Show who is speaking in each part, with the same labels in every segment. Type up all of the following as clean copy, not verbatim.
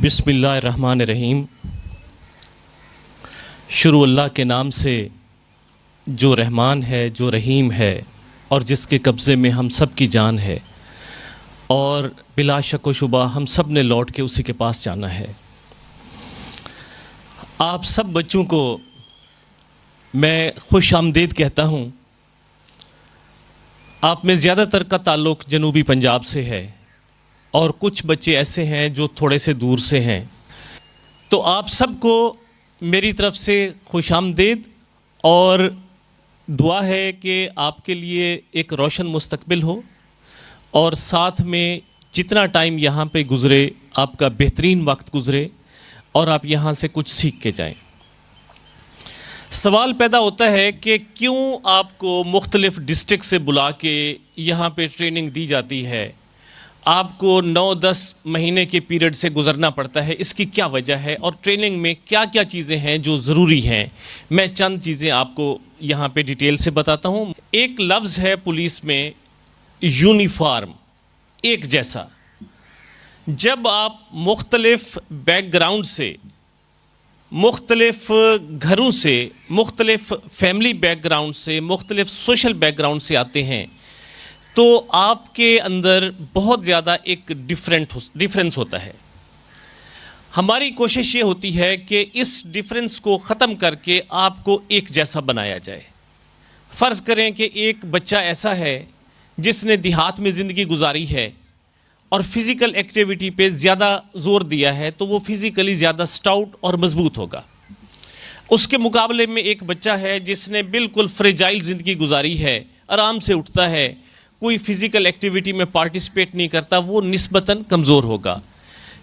Speaker 1: बिस्मिल्लाहिर्रहमानिर्रहीम। शुरू अल्लाह के नाम से जो रहमान है, जो रहीम है और जिसके कब्ज़े में हम सब की जान है, और बिला शक व शुबा हम सब ने लौट के उसी के पास जाना है। आप सब बच्चों को मैं खुश आमदीद कहता हूँ। आप में ज़्यादातर का ताल्लुक़ जनूबी पंजाब से है और कुछ बच्चे ऐसे हैं जो थोड़े से दूर से हैं। तो आप सबको मेरी तरफ़ से खुश आमदीद और दुआ है कि आपके लिए एक रोशन मुस्तकबिल हो और साथ में जितना टाइम यहाँ पे गुज़रे आपका बेहतरीन वक्त गुज़रे और आप यहाँ से कुछ सीख के जाएं। सवाल पैदा होता है कि क्यों आपको मुख्तलिफ़ डिस्ट्रिक्ट से बुला के यहाँ पे ट्रेनिंग दी जाती है, आपको 9-10 महीने के पीरियड से गुज़रना पड़ता है, इसकी क्या वजह है और ट्रेनिंग में क्या क्या चीज़ें हैं जो ज़रूरी हैं। मैं चंद चीज़ें आपको यहाँ पे डिटेल से बताता हूँ। एक लफ्ज़ है पुलिस में यूनिफॉर्म, एक जैसा। जब आप मुख्तलिफ़ बैकग्राउंड से, मुख्तलिफ़ घरों से, मुख्तलिफ़ फैमिली बैकग्राउंड से, मुख्तलिफ़ सोशल बैकग्राउंड से आते हैं तो आपके अंदर बहुत ज़्यादा एक डिफरेंस होता है। हमारी कोशिश ये होती है कि इस डिफरेंस को ख़त्म करके आपको एक जैसा बनाया जाए। फ़र्ज़ करें कि एक बच्चा ऐसा है जिसने देहात में ज़िंदगी गुजारी है और फ़िज़िकल एक्टिविटी पे ज़्यादा ज़ोर दिया है, तो वो फ़िज़िकली ज़्यादा स्टाउट और मज़बूत होगा। उसके मुकाबले में एक बच्चा है जिसने बिल्कुल फ्रेजाइल ज़िंदगी गुजारी है, आराम से उठता है, कोई फ़िज़िकल एक्टिविटी में पार्टिसिपेट नहीं करता, वो निस्बतन कमज़ोर होगा।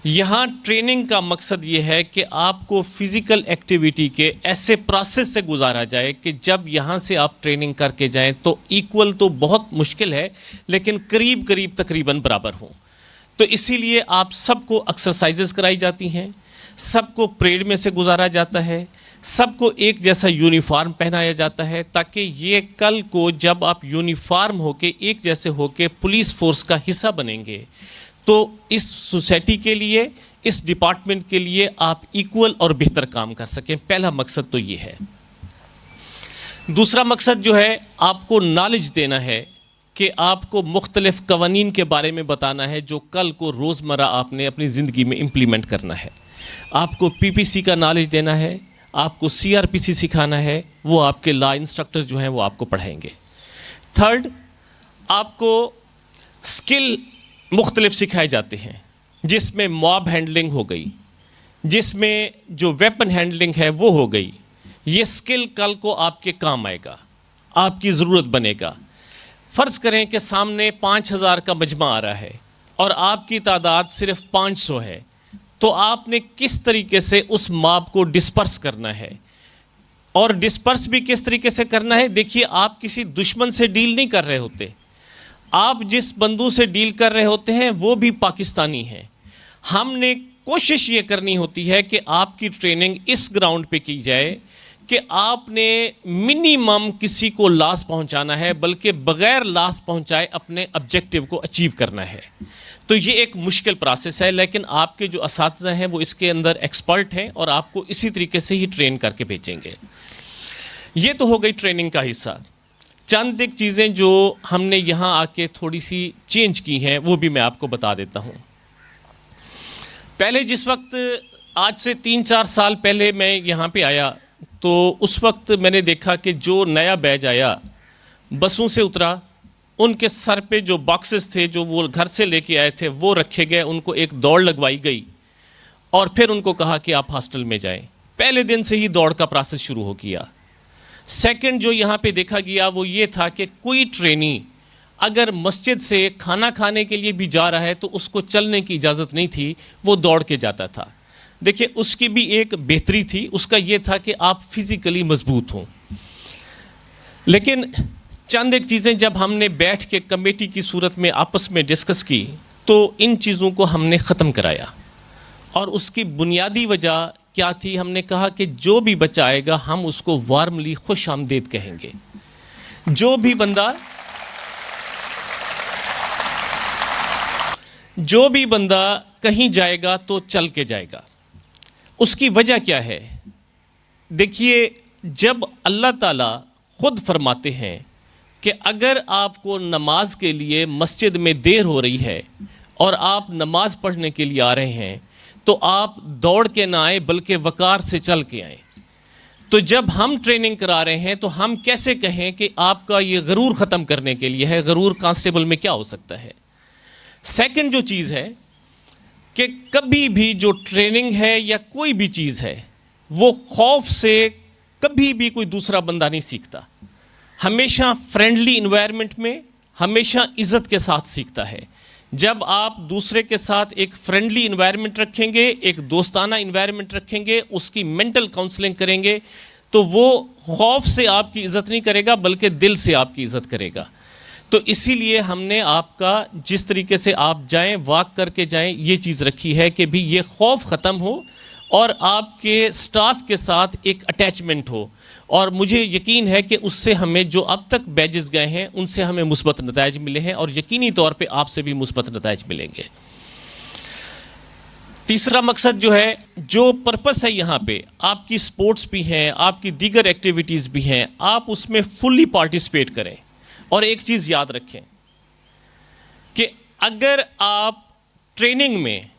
Speaker 1: यहाँ ट्रेनिंग का मकसद ये है कि आपको फ़िज़िकल एक्टिविटी के ऐसे प्रोसेस से गुजारा जाए कि जब यहाँ से आप ट्रेनिंग करके जाएं तो इक्वल तो बहुत मुश्किल है, लेकिन करीब करीब तकरीबन बराबर हों। तो इसीलिए आप सबको एक्सरसाइजेस कराई जाती हैं, सबको परेड में से गुजारा जाता है, सबको एक जैसा यूनिफॉर्म पहनाया जाता है, ताकि ये कल को जब आप यूनिफॉर्म होके एक जैसे होके पुलिस फोर्स का हिस्सा बनेंगे तो इस सोसाइटी के लिए, इस डिपार्टमेंट के लिए आप इक्वल और बेहतर काम कर सकें। पहला मकसद तो ये है। दूसरा मकसद जो है, आपको नॉलेज देना है कि आपको मुख्तलिफ़ कवानीन के बारे में बताना है जो कल को रोज़मर्रा आपने अपनी ज़िंदगी में इम्प्लीमेंट करना है। आपको पीपीसी का नॉलेज देना है, आपको सीआरपीसी सिखाना है, वो आपके लॉ इंस्ट्रक्टर जो हैं वो आपको पढ़ाएंगे। थर्ड, आपको स्किल मुख्तलिफ सिखाए जाते हैं, जिसमें मॉब हैंडलिंग हो गई, जिसमें जो वेपन हैंडलिंग है वो हो गई। ये स्किल कल को आपके काम आएगा, आपकी ज़रूरत बनेगा। फ़र्ज़ करें कि सामने 5000 का मजमा आ रहा है और आपकी तादाद सिर्फ 500 है, तो आपने किस तरीके से उस मॉब को डिस्पर्स करना है, और डिस्पर्स भी किस तरीके से करना है। देखिए, आप किसी दुश्मन से डील नहीं कर रहे होते, आप जिस बंदू से डील कर रहे होते हैं वो भी पाकिस्तानी है। हमने कोशिश ये करनी होती है कि आपकी ट्रेनिंग इस ग्राउंड पे की जाए कि आपने मिनिमम किसी को लॉस पहुंचाना है, बल्कि बग़ैर लॉस पहुंचाए अपने ऑब्जेक्टिव को अचीव करना है। तो ये एक मुश्किल प्रोसेस है, लेकिन आपके जो असातिज़ा हैं वो इसके अंदर एक्सपर्ट हैं और आपको इसी तरीके से ही ट्रेन करके भेजेंगे। ये तो हो गई ट्रेनिंग का हिस्सा। चंद एक चीज़ें जो हमने यहाँ आके थोड़ी सी चेंज की हैं वो भी मैं आपको बता देता हूँ। पहले जिस वक्त, आज से 3-4 साल पहले मैं यहाँ पे आया, तो उस वक्त मैंने देखा कि जो नया बैच आया बसों से उतरा, उनके सर पे जो बॉक्सेस थे जो वो घर से लेके आए थे वो रखे गए, उनको एक दौड़ लगवाई गई और फिर उनको कहा कि आप हॉस्टल में जाएं। पहले दिन से ही दौड़ का प्रोसेस शुरू हो गया। सेकंड जो यहाँ पे देखा गया वो ये था कि कोई ट्रेनी अगर मस्जिद से खाना खाने के लिए भी जा रहा है तो उसको चलने की इजाज़त नहीं थी, वो दौड़ के जाता था। देखिए, उसकी भी एक बेहतरी थी, उसका ये था कि आप फिज़िकली मजबूत हों। लेकिन चंद एक चीज़ें जब हमने बैठ के कमेटी की सूरत में आपस में डिस्कस की तो इन चीज़ों को हमने ख़त्म कराया। और उसकी बुनियादी वजह क्या थी? हमने कहा कि जो भी बच्चा आएगा हम उसको वार्मली खुश आमदीद कहेंगे। जो भी बंदा कहीं जाएगा तो चल के जाएगा। उसकी वजह क्या है? देखिए, जब अल्लाह ताला खुद फरमाते हैं कि अगर आपको नमाज के लिए मस्जिद में देर हो रही है और आप नमाज पढ़ने के लिए आ रहे हैं, तो आप दौड़ के ना आए बल्कि वक़ार से चल के आएँ। तो जब हम ट्रेनिंग करा रहे हैं तो हम कैसे कहें कि आपका ये गरूर ख़त्म करने के लिए है? गरूर कांस्टेबल में क्या हो सकता है? सेकंड जो चीज़ है कि कभी भी जो ट्रेनिंग है या कोई भी चीज़ है, वो खौफ से कभी भी कोई दूसरा बंदा नहीं सीखता। हमेशा फ्रेंडली इन्वायरमेंट में, हमेशा इज़्ज़त के साथ सीखता है। जब आप दूसरे के साथ एक फ्रेंडली इन्वायरमेंट रखेंगे, एक दोस्ताना इन्वायरमेंट रखेंगे, उसकी मेंटल काउंसलिंग करेंगे, तो वो खौफ से आपकी इज़्ज़त नहीं करेगा बल्कि दिल से आपकी इज़्ज़त करेगा। तो इसीलिए हमने आपका जिस तरीके से आप जाएं, वॉक करके जाएं, ये चीज़ रखी है कि भी ये खौफ ख़त्म हो और आपके स्टाफ के साथ एक अटैचमेंट हो। और मुझे यकीन है कि उससे हमें जो अब तक बैजेस गए हैं उनसे हमें मुस्बत नताइज मिले हैं और यकीनी तौर पे आपसे भी मुस्बत नताइज मिलेंगे। तीसरा मकसद जो है, जो पर्पस है यहाँ पे, आपकी स्पोर्ट्स भी हैं, आपकी दीगर एक्टिविटीज़ भी हैं, आप उसमें फुल्ली पार्टिसिपेट करें। और एक चीज़ याद रखें कि अगर आप ट्रेनिंग में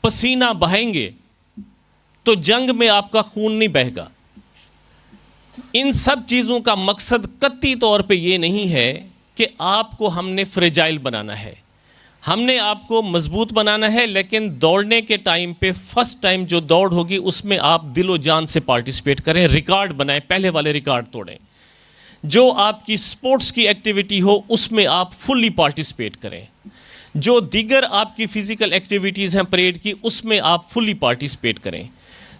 Speaker 1: पसीना बहाएंगे तो जंग में आपका खून नहीं बहेगा। इन सब चीज़ों का मकसद कतई तौर पे ये नहीं है कि आपको हमने फ्रेजाइल बनाना है, हमने आपको मजबूत बनाना है, लेकिन दौड़ने के टाइम पे फर्स्ट टाइम जो दौड़ होगी उसमें आप दिलो जान से पार्टिसिपेट करें, रिकॉर्ड बनाएं, पहले वाले रिकॉर्ड तोड़ें। जो आपकी स्पोर्ट्स की एक्टिविटी हो उसमें आप फुल्ली पार्टिसिपेट करें। जो दीगर आपकी फ़िज़िकल एक्टिविटीज़ हैं परेड की, उसमें आप फुल्ली पार्टिसिपेट करें।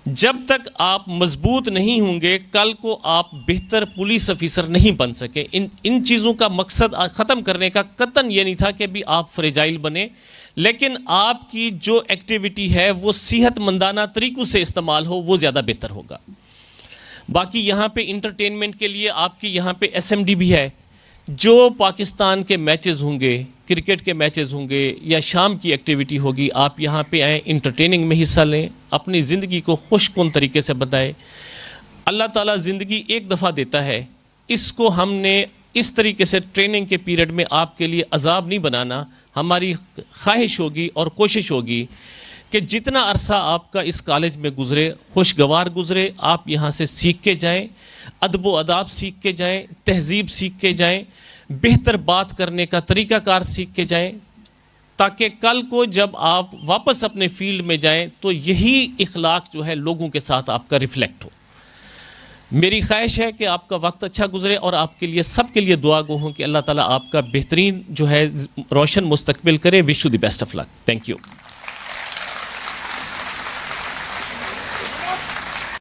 Speaker 1: जब तक आप मजबूत नहीं होंगे, कल को आप बेहतर पुलिस ऑफिसर नहीं बन सके। इन चीज़ों का मकसद ख़त्म करने का कतन ये नहीं था कि भी आप फ्रेजाइल बने, लेकिन आपकी जो एक्टिविटी है वो सेहतमंदाना तरीक़ों से इस्तेमाल हो, वो ज़्यादा बेहतर होगा। बाकी यहाँ पे इंटरटेनमेंट के लिए आपकी यहाँ पे SMD भी है। जो पाकिस्तान के मैचेस होंगे, क्रिकेट के मैचेस होंगे या शाम की एक्टिविटी होगी, आप यहाँ पे आएँ, इंटरटेनिंग में हिस्सा लें, अपनी ज़िंदगी को खुशकुन तरीके से बताएं। अल्लाह ताला ज़िंदगी एक दफ़ा देता है, इसको हमने इस तरीके से ट्रेनिंग के पीरियड में आपके लिए अजाब नहीं बनाना। हमारी ख्वाहिश होगी और कोशिश होगी कि जितना अरसा आपका इस कॉलेज में गुज़रे, खुशगवार गुज़रे। आप यहाँ से सीख के जाएँ, अदब व अदाब सीख के जाएँ, तहज़ीब सीख के जाएँ, बेहतर बात करने का तरीक़ाकार सीख के जाएँ, ताकि कल को जब आप वापस अपने फील्ड में जाएँ तो यही इखलाक जो है लोगों के साथ आपका रिफ़्लेक्ट हो। मेरी ख्वाहिश है कि आपका वक्त अच्छा गुज़रे और आपके लिए, सब के लिए दुआ गो हूँ कि अल्लाह ताला आपका बेहतरीन जो है रोशन मुस्तकबिल करे। Wish you the best of luck. Thank you.